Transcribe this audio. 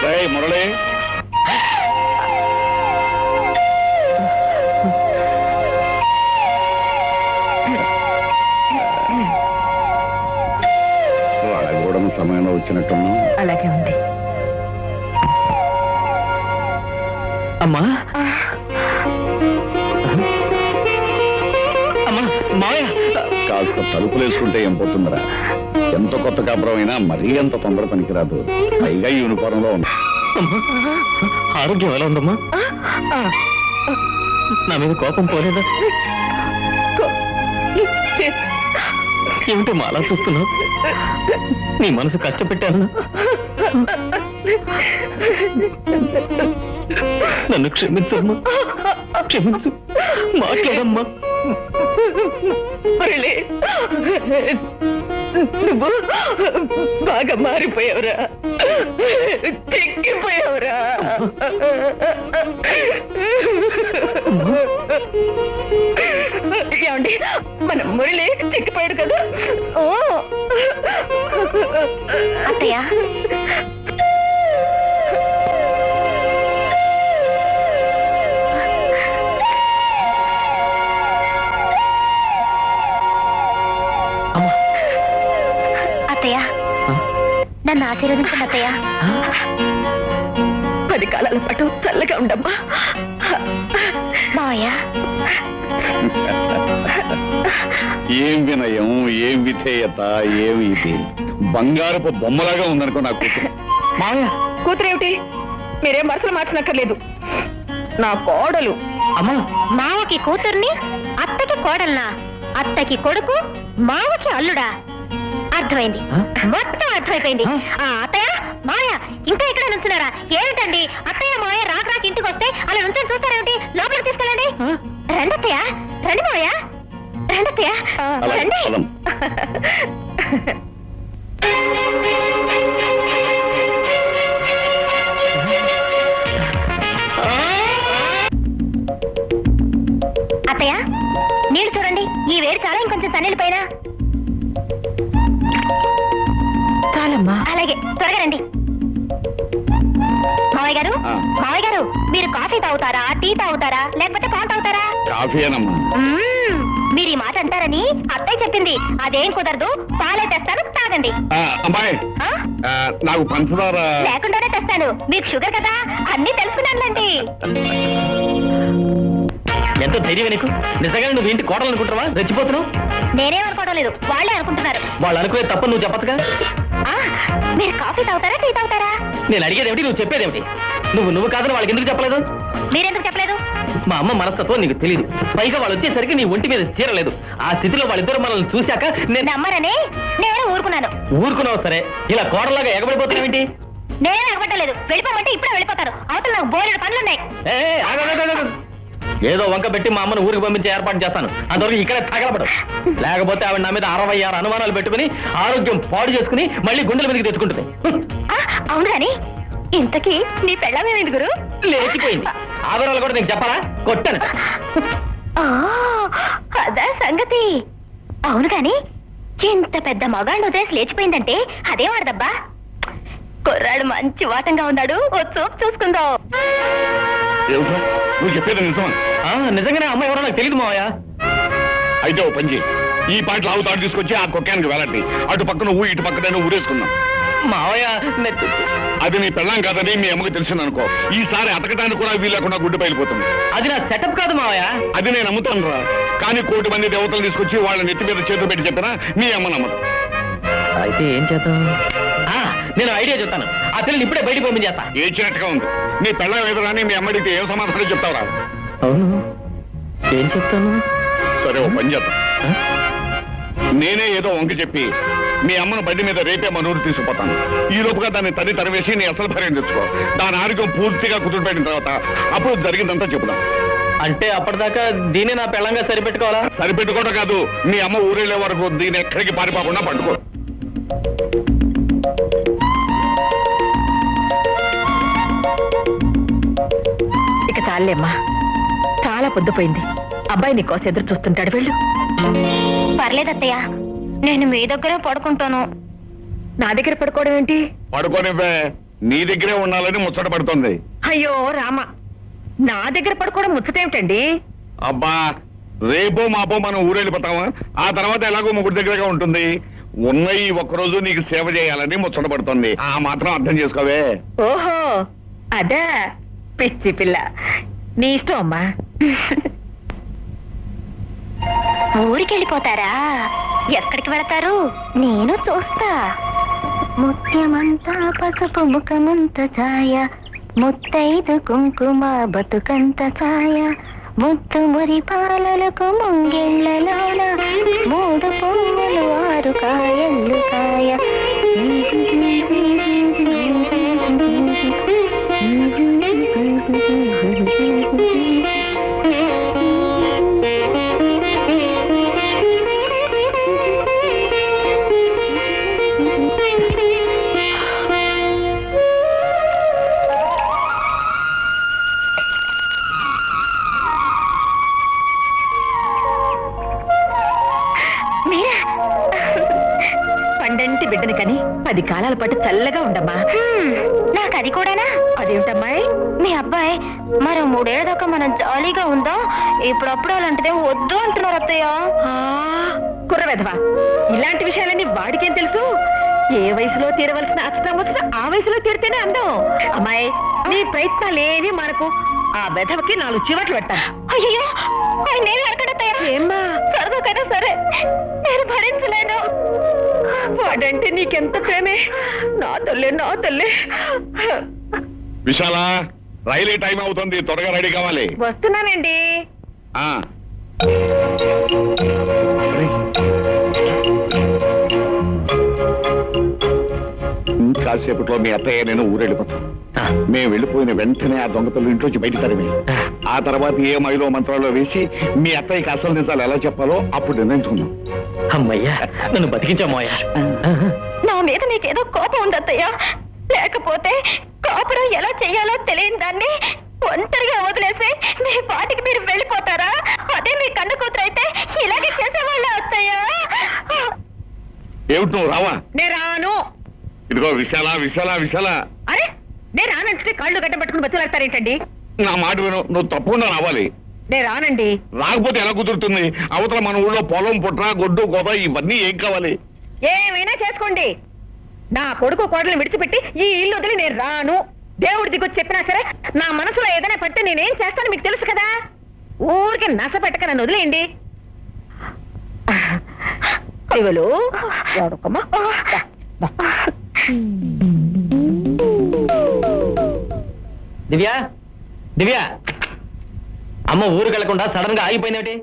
మురళి అడగడం సమయంలో వచ్చినట్టున్నా. అలాగే ఉంది. అమ్మా అమ్మా మావయ్య కాస్త తలుపులు వేసుకుంటే ఏం పోతుందిరా? ఎంత కొత్త కాపురం అయినా మరీ ఎంత తొందర పనికిరాదు. పైగా యూనిఫారంలో ఉంది. ఆరోగ్యం ఎలా ఉందమ్మా? నా మీద కోపం పోలేదా? ఏమిటో అలా చూస్తున్నావు? నీ మనసు కష్టపెట్టాను. నన్ను క్షమించమ్మా, క్షమించు. మాట్లాడమ్మా. నువ్వు బాగా మారిపోయావురా, చిక్కిపోయావురా. ఏమండి, మన మురళి చిక్కిపోయాడు కదా? ఓ అత్తయ్య, నన్ను ఆశీర్వదించండి అత్తయ్య. 10 కాలాల పాటు చల్లగా ఉండమ్మా. మావయ్య, ఏం వినయం, ఏం విధేయత, ఏమి ఇది బంగారపు బొమ్మలాగా ఉందనుకో నా కూతురు. మావయ్య, కూతురేమిటి? మీరేం మనసులు మార్చనక్కర్లేదు. నా కోడలు. అమ్మా, మావకి కూతుర్ని, అత్తకి కోడల్నా? అత్తకి కొడుకు, మావకి అల్లుడా? అర్థమైంది, మొత్తం అర్థమైపోయింది. అత్తయ్య మాయ ఇంకా ఇక్కడ నుంచున్నారా? ఏమిటండి అత్తయ్య మాయ రాక ఇంటికి వస్తే అలా నుంచొని చూస్తారేమిటి? లోపలికి తీసుకెళ్ళండి. రండి అత్తయ్య, రండి మాయ, రండి అత్తయ్య, రండి. అత్తయ్య నీళ్ళు చూడండి. ఈ వేడి చాలా, ఇంకొంచెం సన్నీళ్ళ పైన. చాలమ్మా. అలాగే, త్వరగా రండి. మావయ్య గారు, మావయ్య గారు, మీరు కాఫీ తాగుతారా, టీ తాగుతారా, లేకపోతే పాలు తాగుతారా? కాఫీయేనమ్మా. మీరు ఈ మాట అంటారని అత్తయ్య చెప్పింది. అదేం కుదరదు, పాలే తెస్తాను, తాగండి. అమ్మాయి, నాకు పంచదార లేకుండానే తెస్తాను. మీకు షుగర్ కదా, అన్ని తెలుసుకున్నానులేండి. ఎంత ధైర్యం నీకు? నిజంగా నువ్వు ఇంటి కోడలు అనుకుంటావా? రెచ్చిపోతున్నావు. నేనేం అనుకోవడం లేదు, వాళ్ళే అనుకుంటున్నారు. వాళ్ళు అనుకునే తప్ప నువ్వు చెప్పచ్చుగా. మీరు కాఫీ తాగుతారా, టీ తాగుతారా? నేను అడిగేది ఏమిటి, నువ్వు చెప్పేది ఏమిటి? నువ్వు కాదని వాళ్ళకి ఎందుకు చెప్పలేదు? మీరెందుకు చెప్పలేదు? మా అమ్మ మనస్తత్వం నీకు తెలియదు. పైగా వాళ్ళు వచ్చేసరికి నీ ఒంటి మీద చీరలేదు. ఆ స్థితిలో వాళ్ళిద్దరు మనల్ని చూశాక నేను నమ్మరని నేను ఊరుకున్నాను. ఊరుకున్నావు సరే, ఇలా కోడలాగా ఎగబడిపోతున్నావేంటి? నేనే ఎగబట్టలేదు. వెళ్ళిపోమంటే ఇప్పుడే వెళ్ళిపోతారు. అవతల నాకు బోలెడు పనులున్నాయి. ఏదో వంక పెట్టి మా అమ్మను ఊరికి పంపించే ఏర్పాటు చేస్తాను. అంతవరకు ఇక్కడే తగలబడు. లేకపోతే ఆవిడ నా మీద 66 అనుమానాలు పెట్టుకుని ఆరోగ్యం పాడు చేసుకుని మళ్ళీ గుండెల మీదకి తెచ్చుకుంటుంది. అవును కానీ ఇంతకీ నీ పెళ్ళమేమిటి గురు? లేచిపోయింది. ఆధారాలు కూడా నీకు చెప్పాలా? కొట్టాను. అదా సంగతి. అవును కాని ఇంత పెద్ద మగాళ్ళు వదిలేసి లేచిపోయిందంటే అదే వాడదబ్బా. కుర్రాడు మంచి వాటంగా ఉన్నాడు. ఓ చూపు చూసుకుందాం. నువ్వు చెప్పేది నిజమా? నిజంగానే అమ్మ ఎవరో నాకు తెలియదు మావయ్య. అయితే ఓ పని చేయి, ఈ పాటలు ఆవుతాడు తీసుకొచ్చి ఆ కుక్కానికి వెళ్ళండి. అటు పక్కన ఊ, ఇటు పక్కన ఊరేసుకుందాం. మావయ్య, అది నీ పెళ్ళాం కాదని మీ అమ్మకి తెలిసిందనుకో, ఈసారి అతకడానికి కూడా వీలు లేకుండా గుడ్డు పైలిపోతుంది. అది నా సెటప్ కాదు మావయ్య. అది నేను నమ్ముతాను రా. కానీ 1 కోటి మంది దేవతలు తీసుకొచ్చి వాళ్ళ నెత్తి మీద చేతులు పెట్టి చెప్పినా మీ అమ్మ నమ్మదు. అయితే ఏం చేద్దాం? నేను ఐడియా చెప్తాను. ఆ పిల్లని ఇప్పుడే బయటికి పంపించేస్తా. ఏడ్చినట్టుగా ఉంది. నీ పెళ్ళం ఎదురాని మీ అమ్మడికి ఏం సమాధానం చెప్తావురా? అవును, ఏం చెప్తాను? సరే ఓ పని చేద్దాం. నేనే ఏదో వంక చెప్పి మీ అమ్మను బండి మీద రేపే మనూరు తీసుకుపోతాను. ఈ లోపుగా దాన్ని తరివేసి నీ అసలు భార్యను తెచ్చుకో. దాని ఆరోగ్యం పూర్తిగా కుదురుపెట్టిన తర్వాత అప్పుడు జరిగిందంతా చెప్పుదాం. అంటే అప్పటిదాకా దీన్ని నా పెళ్ళంగా సరిపెట్టుకోవాలా? సరిపెట్టుకోవడం కాదు, మీ అమ్మ ఊరెళ్ళే వరకు దీన్ని ఎక్కడికి పారిపోకుండా పట్టుకో. ఇక చాలేమ్మా, చాలా పొద్దుపోయింది. అబ్బాయి నీకోసం ఎదురు చూస్తుంటాడు. వెళ్ళు. పర్లేదత్తయ్య, నేను మీ దగ్గరే పడుకుంటాను. నా దగ్గర పడుకోవడం ఏంటి? పడుకోనివ్వే. నీ దగ్గరే ఉండాలని ముచ్చట పడుతుంది. అయ్యో రామ, నా దగ్గర పడుకోవడం ముచ్చటేమిటండి? అబ్బా, రేపో మాపో మనం ఊరెళ్ళిపోతామా? ఆ తర్వాత ఎలాగో ముగ్గురు దగ్గరగా ఉంటుంది. ఉన్న ఈ ఒక్కరోజు నీకు సేవ చేయాలని ముచ్చట పడుతుంది. ఆ మాత్రం అర్థం చేసుకోవే. ఓహో అదా, పిచ్చి పిల్ల, నీ ఇష్టం అమ్మా. ఊరికెళ్ళిపోతారా? ఎక్కడికి వెళతారు? నేను చూస్తా. ముత్యమంతా పసుపు ముఖమంత ఛాయ, ముత్తైదు కుంకుమ బతుకంత ఛాయ, ముత్తు మురి పాలలకు ముంగెళ్ళలోన, మూడు పువ్వులు ఆరు కాయలు కాయ. పండంటి బిడ్డని కని 10 కాలాల పాటు చల్లగా ఉండమ్మా. నాకు అది కూడానా? అదేమిటమ్మాయి? మీ అబ్బాయి మరో 3 ఏళ్ల దాకా మనం జాలీగా ఉందాం, ఇప్పుడప్పుడు అలాంటిదే వద్దు అంటున్నారు అత్తయ్య. కుర్రవెధవా, ఇలాంటి విషయాలన్నీ వాడికేం తెలుసు? ఏ వయసులో తీరవలసిన అక్షరం వచ్చినా ఆ వయసులో తీరితేనే అందం. అమ్మాయి, నీ ప్రయత్నాలేవి మనకు. ఆ వెధవకి 4 చివట్లు పెట్టాను. అయ్యో, ఆయన నేను అడగడత్తయ్య. ఏమ్మా? సరదాకైనా సరే, నేను భరించలేను. వాడంటే నీకెంత ప్రేమే. నా తల్లి, నా తల్లి. విశాల, రైలు టైం అవుతుంది, త్వరగా రెడీ కావాలి. వస్తున్నానండి. ఆ కాసేపట్లో మీ అత్తయ్య నేను ఊరెళ్ళిపోతాం. మేము వెళ్ళిపోయిన వెంటనే ఆ దొంగతలు ఇంట్లోంచి బయట తరిమి, ఆ తర్వాత ఏ మైలో మంత్రాల్లో వేసి మీ అత్తయ్యకి అసలు నిజాలు ఎలా చెప్పాలో అప్పుడు నిర్ణయించుకుందాం. అమ్మయ్యా, నన్ను బతికించమ్మయ్యా. నా మీద నీకేదో కోపం ఉంది అత్తయ్య. లేకపోతే కాపురం ఎలా చెయ్యాలో తెలియని దాన్ని ఒంటరిగా వదిలేసి మీ పాటికి మీరు వెళ్ళిపోతారా? అదే మీ కన్ను కూతురు అయితే ఇలాగే చేసేవాళ్ళ అత్తయ్య. ఏమిటి నువ్వు రావా? నే రాను. ఇదిగో విశాల, విశాల, విశాల. అరే, నే రానంటే కాళ్ళు గడ్డ పట్టుకుని బతులాడతారేంటండి? నా మాట విను, నువ్వు తప్పకుండా రావాలి. నే రానండి. రాకపోతే ఎలా కుదురుతుంది? అవతల మన ఊళ్ళో పొలం, పుట్ర, గొడ్డు, గోద ఇవన్నీ ఏం కావాలి? ఏమైనా చేసుకోండి. నా కొడుకు కోడలు విడిచిపెట్టి ఈ ఇల్లు వదిలి నేను రాను. దేవుడి దిగొచ్చి చెప్పినా సరే నా మనసులో ఏదైనా పడితే నేనేం చేస్తాను మీకు తెలుసు కదా. ఊరికి నస పెట్టక నన్ను వదిలేయండి. శివలు, ఎవడుకోమ్మా? దివ్య, దివ్య, అమ్మ ఊరికి వెళ్లకుండా సడన్ గా ఆగిపోయిందేమిటి?